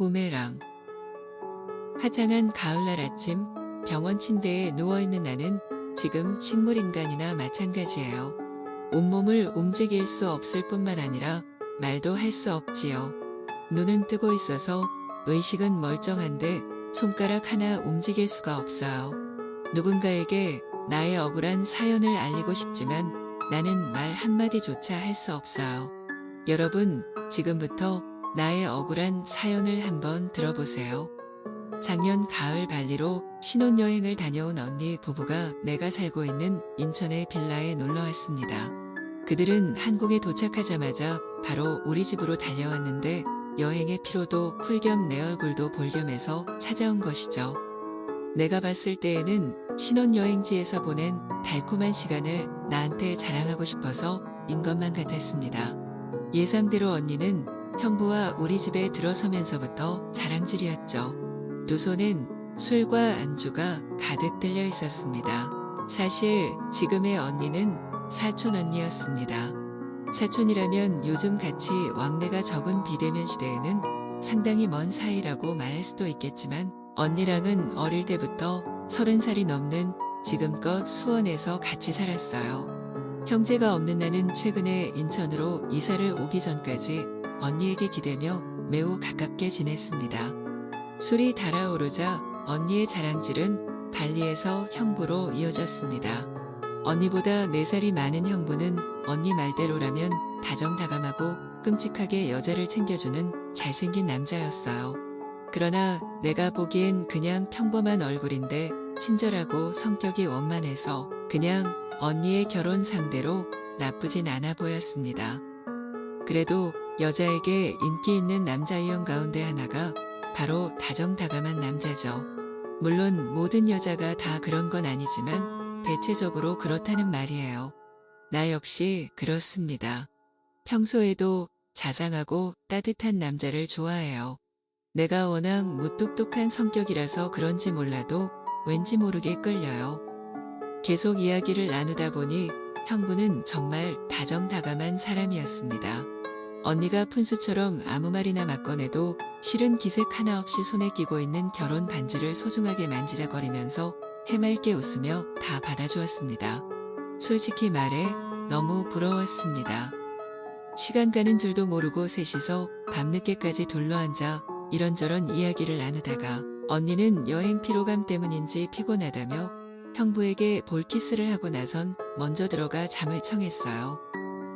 부메랑. 화창한 가을날 아침, 병원 침대에 누워있는 나는 지금 식물인간이나 마찬가지예요. 온몸을 움직일 수 없을 뿐만 아니라 말도 할 수 없지요. 눈은 뜨고 있어서 의식은 멀쩡한데 손가락 하나 움직일 수가 없어요. 누군가에게 나의 억울한 사연을 알리고 싶지만 나는 말 한마디조차 할 수 없어요. 여러분, 지금부터 나의 억울한 사연을 한번 들어보세요. 작년 가을 발리로 신혼여행을 다녀온 언니 부부가 내가 살고 있는 인천의 빌라에 놀러 왔습니다. 그들은 한국에 도착하자마자 바로 우리 집으로 달려왔는데 여행의 피로도 풀 겸 내 얼굴도 볼 겸해서 찾아온 것이죠. 내가 봤을 때에는 신혼여행지에서 보낸 달콤한 시간을 나한테 자랑하고 싶어서 인 것만 같았습니다. 예상대로 언니는 형부와 우리 집에 들어서면서부터 자랑질이었죠. 두 손엔 술과 안주가 가득 들려 있었습니다. 사실 지금의 언니는 사촌 언니였습니다. 사촌이라면 요즘 같이 왕래가 적은 비대면 시대에는 상당히 먼 사이라고 말할 수도 있겠지만 언니랑은 어릴 때부터 30살이 넘는 지금껏 수원에서 같이 살았어요. 형제가 없는 나는 최근에 인천으로 이사를 오기 전까지 언니에게 기대며 매우 가깝게 지냈습니다. 술이 달아오르자 언니의 자랑질은 발리에서 형부로 이어졌습니다. 언니보다 4살이 많은 형부는 언니 말대로라면 다정다감하고 끔찍하게 여자를 챙겨주는 잘생긴 남자였어요. 그러나 내가 보기엔 그냥 평범한 얼굴인데 친절하고 성격이 원만해서 그냥 언니의 결혼 상대로 나쁘진 않아 보였습니다. 그래도 여자에게 인기 있는 남자 유형 가운데 하나가 바로 다정다감한 남자죠. 물론 모든 여자가 다 그런 건 아니지만 대체적으로 그렇다는 말이에요. 나 역시 그렇습니다. 평소에도 자상하고 따뜻한 남자를 좋아해요. 내가 워낙 무뚝뚝한 성격이라서 그런지 몰라도 왠지 모르게 끌려요. 계속 이야기를 나누다 보니 형부는 정말 다정다감한 사람이었습니다. 언니가 푼수처럼 아무 말이나 막 꺼내도 실은 기색 하나 없이 손에 끼고 있는 결혼 반지를 소중하게 만지작거리면서 해맑게 웃으며 다 받아주었습니다. 솔직히 말해 너무 부러웠습니다. 시간 가는 줄도 모르고 셋이서 밤늦게까지 둘러앉아 이런저런 이야기를 나누다가 언니는 여행 피로감 때문인지 피곤하다며 형부에게 볼키스를 하고 나선 먼저 들어가 잠을 청했어요.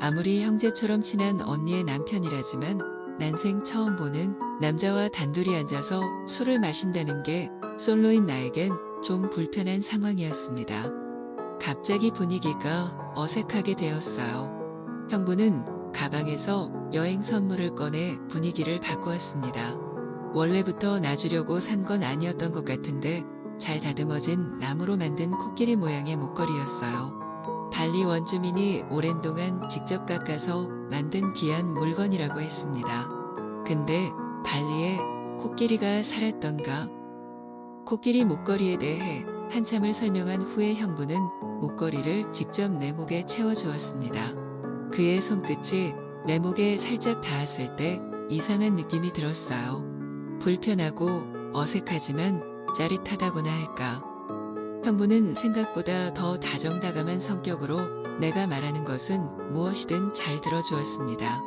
아무리 형제처럼 친한 언니의 남편이라지만 난생 처음 보는 남자와 단둘이 앉아서 술을 마신다는 게 솔로인 나에겐 좀 불편한 상황이었습니다. 갑자기 분위기가 어색하게 되었어요. 형부는 가방에서 여행 선물을 꺼내 분위기를 바꾸었습니다. 원래부터 놔주려고 산 건 아니었던 것 같은데 잘 다듬어진 나무로 만든 코끼리 모양의 목걸이였어요. 발리 원주민이 오랜 동안 직접 깎아서 만든 귀한 물건이라고 했습니다. 근데 발리에 코끼리가 살았던가? 코끼리 목걸이에 대해 한참을 설명한 후에 형부는 목걸이를 직접 내 목에 채워주었습니다. 그의 손끝이 내 목에 살짝 닿았을 때 이상한 느낌이 들었어요. 불편하고 어색하지만 짜릿하다고나 할까. 형부는 생각보다 더 다정다감한 성격으로 내가 말하는 것은 무엇이든 잘 들어주었습니다.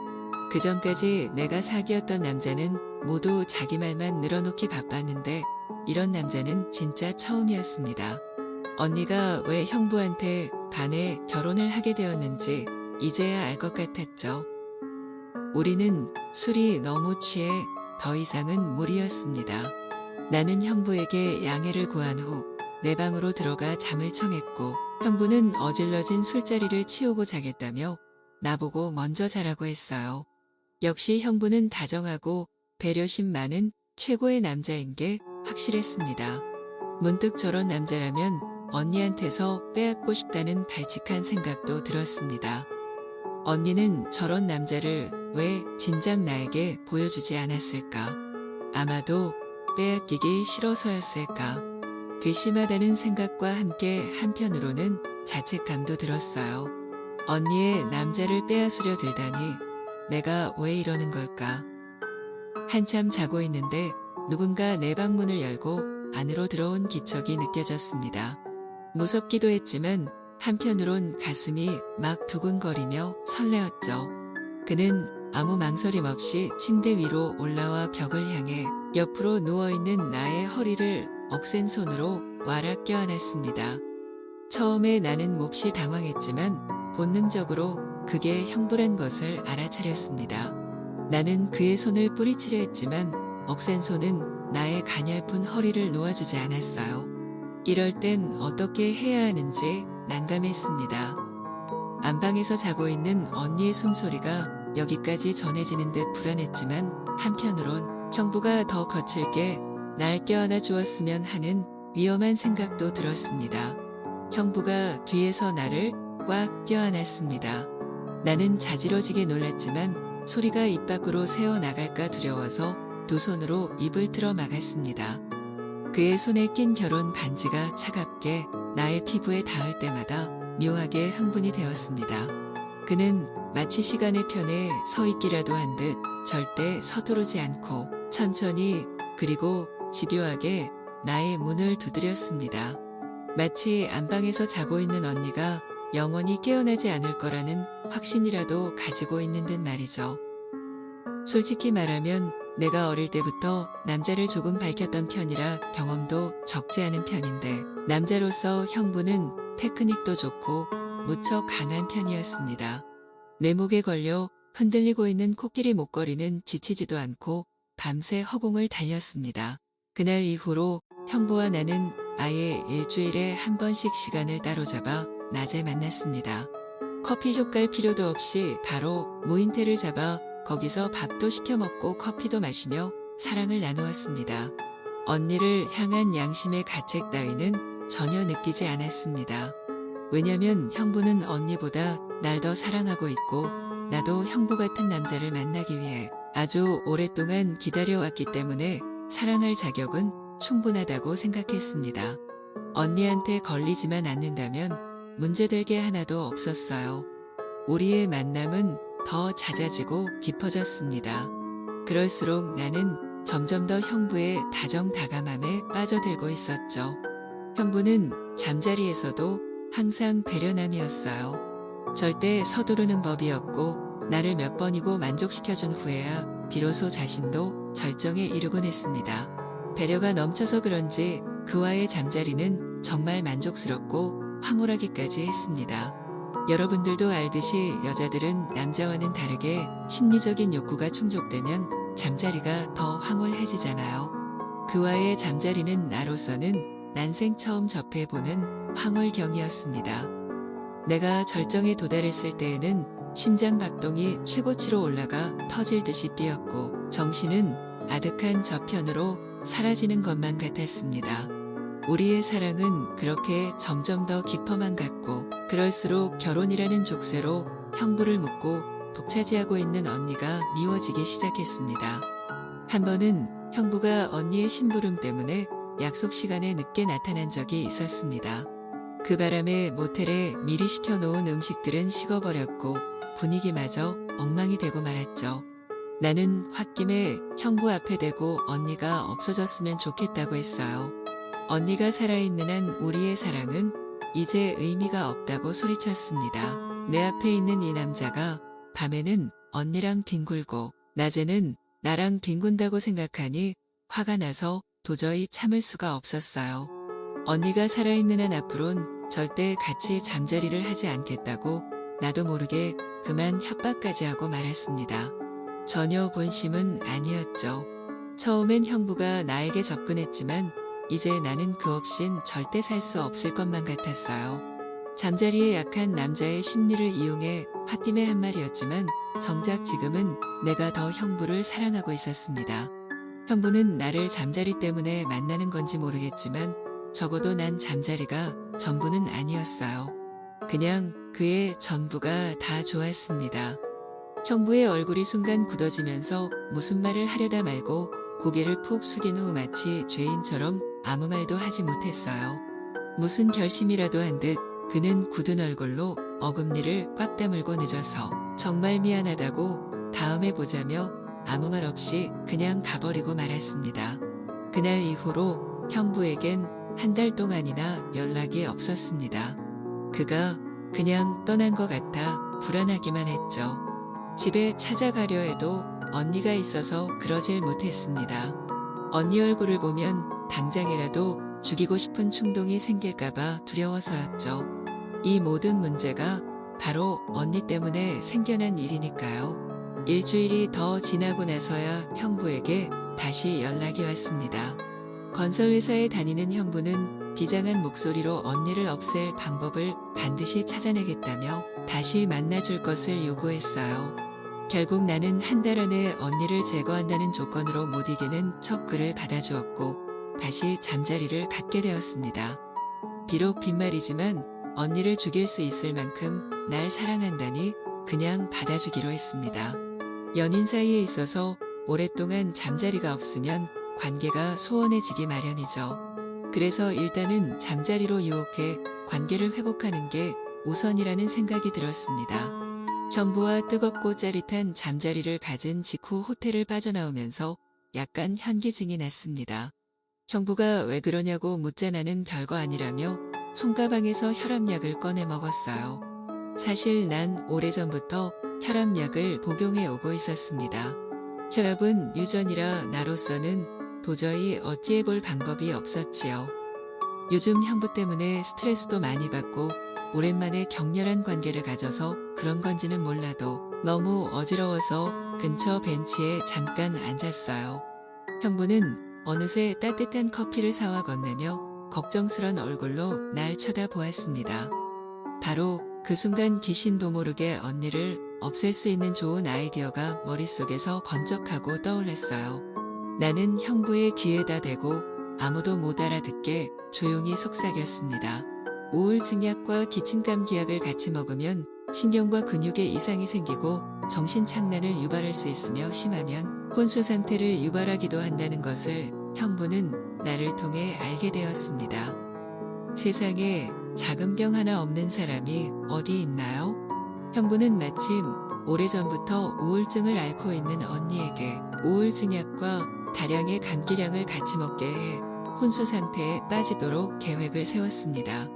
그 전까지 내가 사귀었던 남자는 모두 자기 말만 늘어놓기 바빴는데 이런 남자는 진짜 처음이었습니다. 언니가 왜 형부한테 반해 결혼을 하게 되었는지 이제야 알 것 같았죠. 우리는 술이 너무 취해 더 이상은 무리였습니다. 나는 형부에게 양해를 구한 후 내 방으로 들어가 잠을 청했고 형부는 어질러진 술자리를 치우고 자겠다며 나보고 먼저 자라고 했어요. 역시 형부는 다정하고 배려심 많은 최고의 남자인 게 확실했습니다. 문득 저런 남자라면 언니한테서 빼앗고 싶다는 발칙한 생각도 들었습니다. 언니는 저런 남자를 왜 진작 나에게 보여주지 않았을까? 아마도 빼앗기기 싫어서였을까? 괘씸하다는 생각과 함께 한편으로는 자책감도 들었어요. 언니의 남자를 빼앗으려 들다니 내가 왜 이러는 걸까? 한참 자고 있는데 누군가 내 방문을 열고 안으로 들어온 기척이 느껴졌습니다. 무섭기도 했지만 한편으론 가슴이 막 두근거리며 설레었죠. 그는 아무 망설임 없이 침대 위로 올라와 벽을 향해 옆으로 누워있는 나의 허리를 억센 손으로 와락 껴안았습니다. 처음에 나는 몹시 당황했지만 본능적으로 그게 형부란 것을 알아차렸습니다. 나는 그의 손을 뿌리치려 했지만 억센 손은 나의 가냘픈 허리를 놓아주지 않았어요. 이럴 땐 어떻게 해야 하는지 난감했습니다. 안방에서 자고 있는 언니의 숨소리가 여기까지 전해지는 듯 불안했지만 한편으론 형부가 더 거칠게 날 껴안아 주었으면 하는 위험한 생각도 들었습니다. 형부가 뒤에서 나를 꽉 껴안았습니다. 나는 자지러지게 놀랐지만 소리가 입 밖으로 새어나갈까 두려워서 두 손으로 입을 틀어 막았습니다. 그의 손에 낀 결혼 반지가 차갑게 나의 피부에 닿을 때마다 묘하게 흥분이 되었습니다. 그는 마치 시간의 편에 서 있기라도 한 듯 절대 서두르지 않고 천천히 그리고 집요하게 나의 문을 두드렸습니다. 마치 안방에서 자고 있는 언니가 영원히 깨어나지 않을 거라는 확신이라도 가지고 있는 듯 말이죠. 솔직히 말하면 내가 어릴 때부터 남자를 조금 밝혔던 편이라 경험도 적지 않은 편인데 남자로서 형부는 테크닉도 좋고 무척 강한 편이었습니다. 내 목에 걸려 흔들리고 있는 코끼리 목걸이는 지치지도 않고 밤새 허공을 달렸습니다. 그날 이후로 형부와 나는 아예 일주일에 한 번씩 시간을 따로 잡아 낮에 만났습니다. 커피숍 갈 필요도 없이 바로 무인텔을 잡아 거기서 밥도 시켜 먹고 커피도 마시며 사랑을 나누었습니다. 언니를 향한 양심의 가책 따위는 전혀 느끼지 않았습니다. 왜냐면 형부는 언니보다 날 더 사랑하고 있고 나도 형부 같은 남자를 만나기 위해 아주 오랫동안 기다려왔기 때문에 사랑할 자격은 충분하다고 생각했습니다. 언니한테 걸리지만 않는다면 문제될 게 하나도 없었어요. 우리의 만남은 더 잦아지고 깊어졌습니다. 그럴수록 나는 점점 더 형부의 다정다감함에 빠져들고 있었죠. 형부는 잠자리에서도 항상 배려남이었어요. 절대 서두르는 법이었고 나를 몇 번이고 만족시켜준 후에야 비로소 자신도 절정에 이르곤 했습니다. 배려가 넘쳐서 그런지 그와의 잠자리는 정말 만족스럽고 황홀하기까지 했습니다. 여러분들도 알듯이 여자들은 남자와는 다르게 심리적인 욕구가 충족되면 잠자리가 더 황홀해지잖아요. 그와의 잠자리는 나로서는 난생 처음 접해보는 황홀경이었습니다. 내가 절정에 도달했을 때에는 심장 박동이 최고치로 올라가 터질 듯이 뛰었고 정신은 아득한 저편으로 사라지는 것만 같았습니다. 우리의 사랑은 그렇게 점점 더 깊어만 갔고 그럴수록 결혼이라는 족쇄로 형부를 묶고 독차지하고 있는 언니가 미워지기 시작했습니다. 한 번은 형부가 언니의 심부름 때문에 약속 시간에 늦게 나타난 적이 있었습니다. 그 바람에 모텔에 미리 시켜놓은 음식들은 식어버렸고 분위기마저 엉망이 되고 말았죠. 나는 홧김에 형부 앞에 대고 언니가 없어졌으면 좋겠다고 했어요. 언니가 살아있는 한 우리의 사랑은 이제 의미가 없다고 소리쳤습니다. 내 앞에 있는 이 남자가 밤에는 언니랑 뒹굴고 낮에는 나랑 뒹군다고 생각하니 화가 나서 도저히 참을 수가 없었어요. 언니가 살아있는 한 앞으론 절대 같이 잠자리를 하지 않겠다고 나도 모르게 그만 협박까지 하고 말았습니다. 전혀 본심은 아니었죠. 처음엔 형부가 나에게 접근했지만 이제 나는 그 없인 절대 살 수 없을 것만 같았어요. 잠자리에 약한 남자의 심리를 이용해 홧김에 한 말이었지만 정작 지금은 내가 더 형부를 사랑하고 있었습니다. 형부는 나를 잠자리 때문에 만나는 건지 모르겠지만 적어도 난 잠자리가 전부는 아니었어요. 그냥 그의 전부가 다 좋았습니다. 형부의 얼굴이 순간 굳어지면서 무슨 말을 하려다 말고 고개를 푹 숙인 후 마치 죄인처럼 아무 말도 하지 못했어요. 무슨 결심이라도 한 듯 그는 굳은 얼굴로 어금니를 꽉 다물고 늦어서 정말 미안하다고 다음에 보자며 아무 말 없이 그냥 가버리고 말았습니다. 그날 이후로 형부에겐 한 달 동안이나 연락이 없었습니다. 그가 그냥 떠난 것 같아 불안하기만 했죠. 집에 찾아가려 해도 언니가 있어서 그러질 못했습니다. 언니 얼굴을 보면 당장이라도 죽이고 싶은 충동이 생길까봐 두려워서였죠. 이 모든 문제가 바로 언니 때문에 생겨난 일이니까요. 일주일이 더 지나고 나서야 형부에게 다시 연락이 왔습니다. 건설회사에 다니는 형부는 비장한 목소리로 언니를 없앨 방법을 반드시 찾아내겠다며 다시 만나줄 것을 요구했어요. 결국 나는 한 달 안에 언니를 제거한다는 조건으로 못 이기는 첫 글을 받아주었고 다시 잠자리를 갖게 되었습니다. 비록 빈말이지만 언니를 죽일 수 있을 만큼 날 사랑한다니 그냥 받아주기로 했습니다. 연인 사이에 있어서 오랫동안 잠자리가 없으면 관계가 소원해지기 마련이죠. 그래서 일단은 잠자리로 유혹해 관계를 회복하는 게 우선이라는 생각이 들었습니다. 형부와 뜨겁고 짜릿한 잠자리를 가진 직후 호텔을 빠져나오면서 약간 현기증이 났습니다. 형부가 왜 그러냐고 묻자 나는 별거 아니라며 손가방에서 혈압약을 꺼내 먹었어요. 사실 난 오래전부터 혈압약을 복용해 오고 있었습니다. 혈압은 유전이라 나로서는 도저히 어찌해 볼 방법이 없었지요. 요즘 형부 때문에 스트레스도 많이 받고 오랜만에 격렬한 관계를 가져서 그런 건지는 몰라도 너무 어지러워서 근처 벤치에 잠깐 앉았어요. 형부는 어느새 따뜻한 커피를 사와 건네며 걱정스런 얼굴로 날 쳐다보았습니다. 바로 그 순간 귀신도 모르게 언니를 없앨 수 있는 좋은 아이디어가 머릿속에서 번쩍하고 떠올랐어요. 나는 형부의 귀에다 대고 아무도 못 알아듣게 조용히 속삭였습니다. 우울증약과 기침감기약을 같이 먹으면 신경과 근육에 이상이 생기고 정신착란을 유발할 수 있으며 심하면 혼수 상태를 유발하기도 한다는 것을 형부는 나를 통해 알게 되었습니다. 세상에 작은 병 하나 없는 사람이 어디 있나요? 형부는 마침 오래전부터 우울증을 앓고 있는 언니에게 우울증약과 다량의 감기량을 같이 먹게 해 혼수 상태에 빠지도록 계획을 세웠습니다.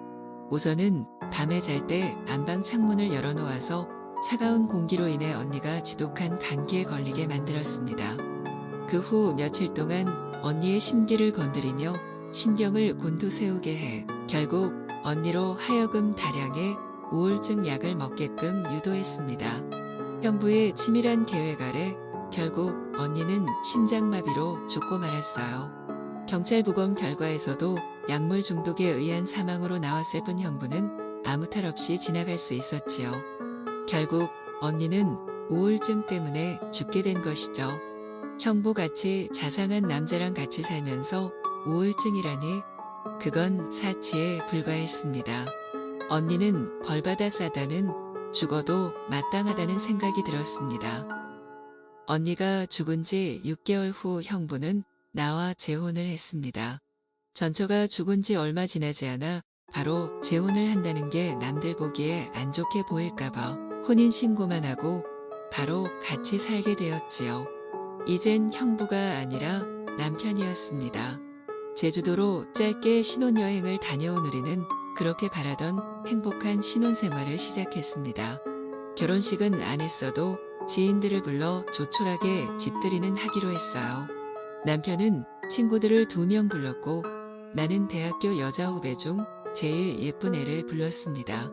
우선은 밤에 잘 때 안방 창문을 열어놓아서 차가운 공기로 인해 언니가 지독한 감기에 걸리게 만들었습니다. 그 후 며칠 동안 언니의 심기를 건드리며 신경을 곤두세우게 해 결국 언니로 하여금 다량의 우울증 약을 먹게끔 유도했습니다. 형부의 치밀한 계획 아래 결국 언니는 심장마비로 죽고 말았어요. 경찰 부검 결과에서도 약물 중독에 의한 사망으로 나왔을 뿐 형부는 아무 탈 없이 지나갈 수 있었지요. 결국 언니는 우울증 때문에 죽게 된 것이죠. 형부같이 자상한 남자랑 같이 살면서 우울증이라니 그건 사치에 불과했습니다. 언니는 벌받아 싸다는 죽어도 마땅하다는 생각이 들었습니다. 언니가 죽은 지 6개월 후 형부는 나와 재혼을 했습니다. 전처가 죽은 지 얼마 지나지 않아 바로 재혼을 한다는 게 남들 보기에 안 좋게 보일까봐 혼인신고만 하고 바로 같이 살게 되었지요. 이젠 형부가 아니라 남편이었습니다. 제주도로 짧게 신혼여행을 다녀온 우리는 그렇게 바라던 행복한 신혼생활을 시작했습니다. 결혼식은 안 했어도 지인들을 불러 조촐하게 집들이는 하기로 했어요. 남편은 친구들을 2명 불렀고 나는 대학교 여자 후배 중 제일 예쁜 애를 불렀습니다.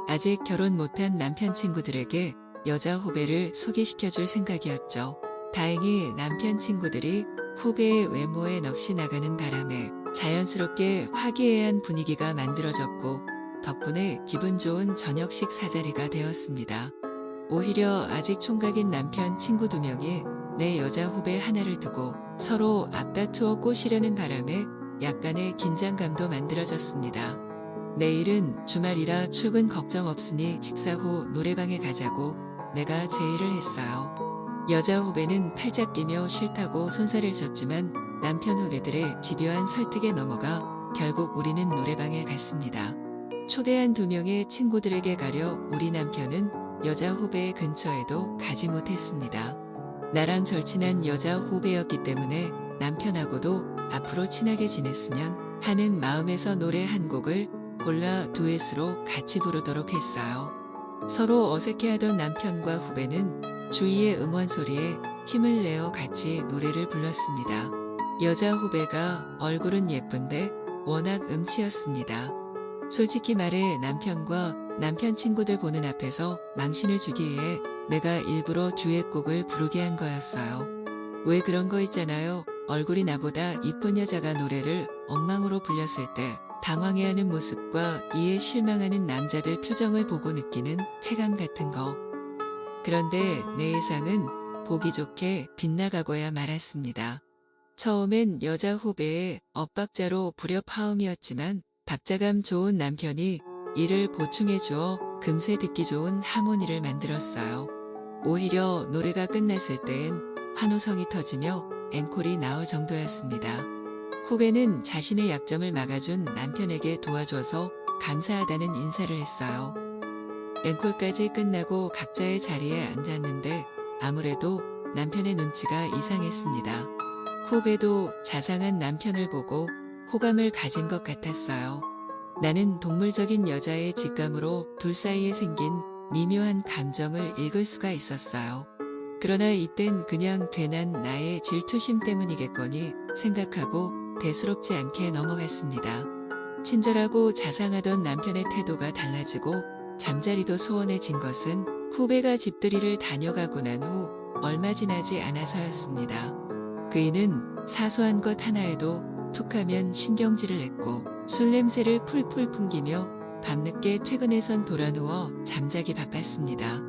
아직 결혼 못한 남편 친구들에게 여자 후배를 소개시켜줄 생각이었죠. 다행히 남편 친구들이 후배의 외모에 넋이 나가는 바람에 자연스럽게 화기애애한 분위기가 만들어졌고 덕분에 기분 좋은 저녁 식사 자리가 되었습니다. 오히려 아직 총각인 남편 친구 2명이 내 여자 후배 하나를 두고 서로 앞다투어 꼬시려는 바람에 약간의 긴장감도 만들어졌습니다. 내일은 주말이라 출근 걱정 없으니 식사 후 노래방에 가자고 내가 제의를 했어요. 여자 후배는 팔짝 뛰며 싫다고 손살을 쳤지만 남편 후배들의 집요한 설득에 넘어가 결국 우리는 노래방에 갔습니다. 초대한 2명의 친구들에게 가려 우리 남편은 여자 후배의 근처에도 가지 못했습니다. 나랑 절친한 여자 후배였기 때문에 남편하고도 앞으로 친하게 지냈으면 하는 마음에서 노래 한 곡을 골라 듀엣으로 같이 부르도록 했어요. 서로 어색해하던 남편과 후배는 주위의 응원 소리에 힘을 내어 같이 노래를 불렀습니다. 여자 후배가 얼굴은 예쁜데 워낙 음치였습니다. 솔직히 말해 남편과 남편 친구들 보는 앞에서 망신을 주기 위해 내가 일부러 듀엣곡을 부르게 한 거였어요. 왜 그런 거 있잖아요. 얼굴이 나보다 이쁜 여자가 노래를 엉망으로 불렸을 때 당황해하는 모습과 이에 실망하는 남자들 표정을 보고 느끼는 쾌감 같은 거. 그런데 내 예상은 보기 좋게 빗나가고야 말았습니다. 처음엔 여자 후배의 엇박자로 불협화음이었지만 박자감 좋은 남편이 이를 보충해 주어 금세 듣기 좋은 하모니를 만들었어요. 오히려 노래가 끝났을 때엔 환호성이 터지며 앵콜이 나올 정도였습니다. 후배는 자신의 약점을 막아준 남편에게 도와줘서 감사하다는 인사를 했어요. 앵콜까지 끝나고 각자의 자리에 앉았는데 아무래도 남편의 눈치가 이상했습니다. 후배도 자상한 남편을 보고 호감을 가진 것 같았어요. 나는 동물적인 여자의 직감으로 둘 사이에 생긴 미묘한 감정을 읽을 수가 있었어요. 그러나 이땐 그냥 괜한 나의 질투심 때문이겠거니 생각하고 대수롭지 않게 넘어갔습니다. 친절하고 자상하던 남편의 태도가 달라지고 잠자리도 소원해진 것은 후배가 집들이를 다녀가고 난 후 얼마 지나지 않아서였습니다. 그이는 사소한 것 하나에도 툭하면 신경질을 냈고 술 냄새를 풀풀 풍기며 밤늦게 퇴근해선 돌아누워 잠자기 바빴습니다.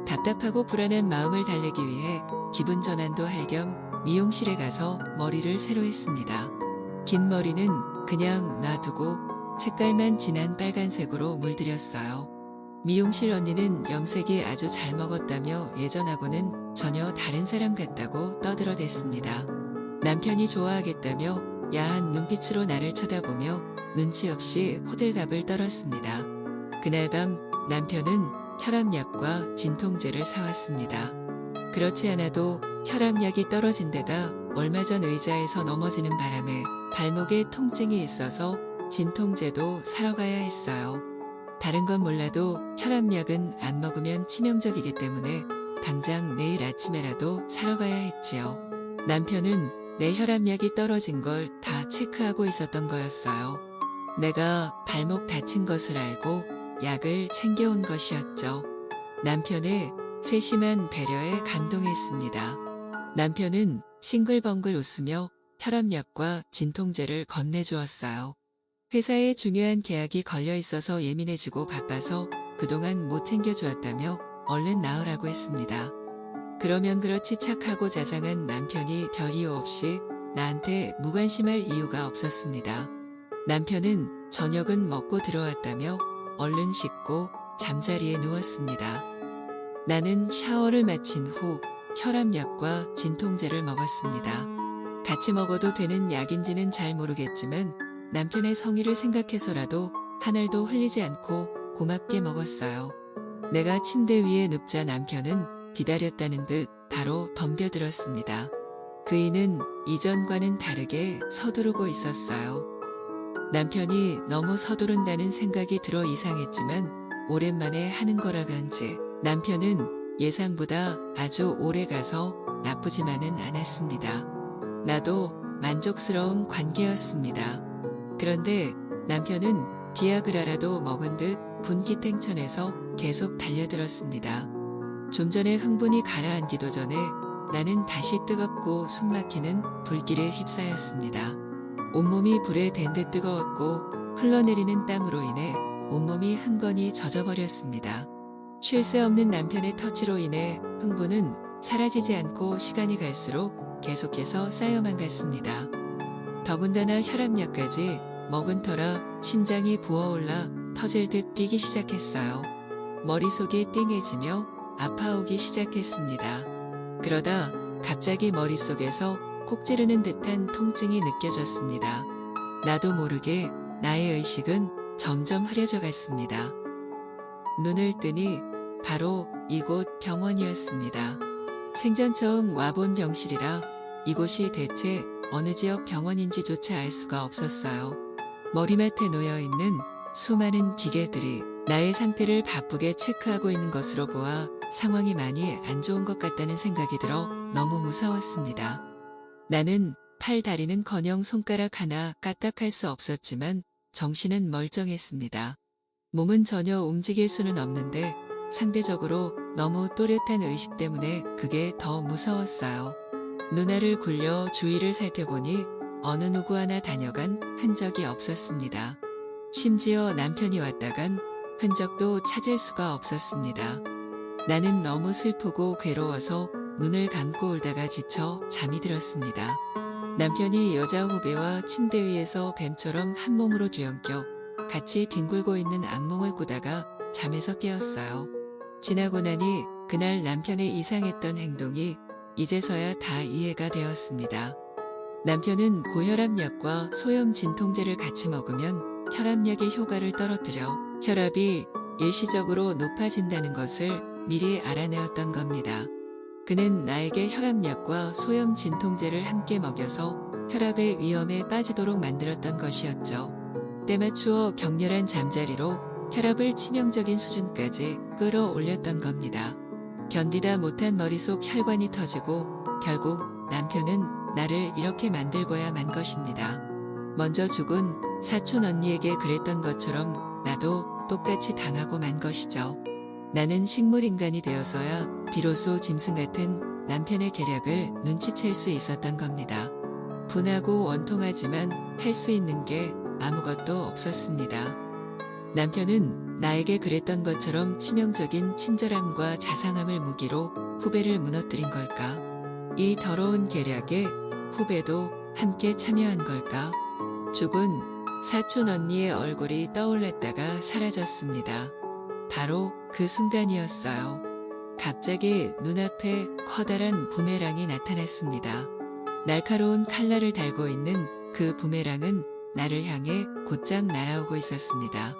답답하고 불안한 마음을 달래기 위해 기분 전환도 할 겸 미용실에 가서 머리를 새로 했습니다. 긴 머리는 그냥 놔두고 색깔만 진한 빨간색으로 물들였어요. 미용실 언니는 염색이 아주 잘 먹었다며 예전하고는 전혀 다른 사람 같다고 떠들어댔습니다. 남편이 좋아하겠다며 야한 눈빛으로 나를 쳐다보며 눈치 없이 호들갑을 떨었습니다. 그날 밤 남편은 혈압약과 진통제를 사왔습니다. 그렇지 않아도 혈압약이 떨어진 데다 얼마 전 의자에서 넘어지는 바람에 발목에 통증이 있어서 진통제도 사러 가야 했어요. 다른 건 몰라도 혈압약은 안 먹으면 치명적이기 때문에 당장 내일 아침에라도 사러 가야 했지요. 남편은 내 혈압약이 떨어진 걸 다 체크하고 있었던 거였어요. 내가 발목 다친 것을 알고 약을 챙겨온 것이었죠. 남편의 세심한 배려에 감동했습니다. 남편은 싱글벙글 웃으며 혈압약과 진통제를 건네주었어요. 회사에 중요한 계약이 걸려 있어서 예민해지고 바빠서 그동안 못 챙겨주었다며 얼른 나으라고 했습니다. 그러면 그렇지 착하고 자상한 남편이 별 이유 없이 나한테 무관심할 이유가 없었습니다. 남편은 저녁은 먹고 들어왔다며 얼른 씻고 잠자리에 누웠습니다. 나는 샤워를 마친 후 혈압약과 진통제를 먹었습니다. 같이 먹어도 되는 약인지는 잘 모르겠지만 남편의 성의를 생각해서라도 한 알도 흘리지 않고 고맙게 먹었어요. 내가 침대 위에 눕자 남편은 기다렸다는 듯 바로 덤벼들었습니다. 그이는 이전과는 다르게 서두르고 있었어요. 남편이 너무 서두른다는 생각이 들어 이상했지만 오랜만에 하는 거라 그런지 남편은 예상보다 아주 오래 가서 나쁘지만은 않았습니다. 나도 만족스러운 관계였습니다. 그런데 남편은 비아그라라도 먹은 듯 분기탱천에서 계속 달려들었습니다. 좀 전에 흥분이 가라앉기도 전에 나는 다시 뜨겁고 숨막히는 불길에 휩싸였습니다. 온몸이 불에 댄 듯 뜨거웠고 흘러내리는 땀으로 인해 온몸이 흥건히 젖어버렸습니다. 쉴 새 없는 남편의 터치로 인해 흥분은 사라지지 않고 시간이 갈수록 계속해서 쌓여만 갔습니다. 더군다나 혈압약까지 먹은 터라 심장이 부어올라 터질 듯 뛰기 시작했어요. 머릿속이 띵해지며 아파오기 시작했습니다. 그러다 갑자기 머릿속에서 콕 찌르는 듯한 통증이 느껴졌습니다. 나도 모르게 나의 의식은 점점 흐려져 갔습니다. 눈을 뜨니 바로 이곳 병원이었습니다. 생전 처음 와본 병실이라 이곳이 대체 어느 지역 병원인지조차 알 수가 없었어요. 머리맡에 놓여있는 수많은 기계들이 나의 상태를 바쁘게 체크하고 있는 것으로 보아 상황이 많이 안 좋은 것 같다는 생각이 들어 너무 무서웠습니다. 나는 팔 다리는커녕 손가락 하나 까딱할 수 없었지만 정신은 멀쩡했습니다. 몸은 전혀 움직일 수는 없는데 상대적으로 너무 또렷한 의식 때문에 그게 더 무서웠어요. 눈알을 굴려 주위를 살펴보니 어느 누구 하나 다녀간 흔적이 없었습니다. 심지어 남편이 왔다간 흔적도 찾을 수가 없었습니다. 나는 너무 슬프고 괴로워서 눈을 감고 울다가 지쳐 잠이 들었습니다. 남편이 여자 후배와 침대 위에서 뱀처럼 한 몸으로 뒤엉켜 같이 뒹굴고 있는 악몽을 꾸다가 잠에서 깨었어요. 지나고 나니 그날 남편의 이상했던 행동이 이제서야 다 이해가 되었습니다. 남편은 고혈압약과 소염 진통제를 같이 먹으면 혈압약의 효과를 떨어뜨려 혈압이 일시적으로 높아진다는 것을 미리 알아내었던 겁니다. 그는 나에게 혈압약과 소염 진통제를 함께 먹여서 혈압의 위험에 빠지도록 만들었던 것이었죠. 때맞추어 격렬한 잠자리로 혈압을 치명적인 수준까지 끌어올렸던 겁니다. 견디다 못한 머릿속 혈관이 터지고 결국 남편은 나를 이렇게 만들고야 만 것입니다. 먼저 죽은 사촌 언니에게 그랬던 것처럼 나도 똑같이 당하고 만 것이죠. 나는 식물인간이 되어서야 비로소 짐승 같은 남편의 계략을 눈치챌 수 있었던 겁니다. 분하고 원통하지만 할 수 있는 게 아무것도 없었습니다. 남편은 나에게 그랬던 것처럼 치명적인 친절함과 자상함을 무기로 후배를 무너뜨린 걸까? 이 더러운 계략에 후배도 함께 참여한 걸까? 죽은 사촌 언니의 얼굴이 떠올랐다가 사라졌습니다. 바로 그 순간이었어요. 갑자기 눈앞에 커다란 부메랑이 나타났습니다. 날카로운 칼날을 달고 있는 그 부메랑은 나를 향해 곧장 날아오고 있었습니다.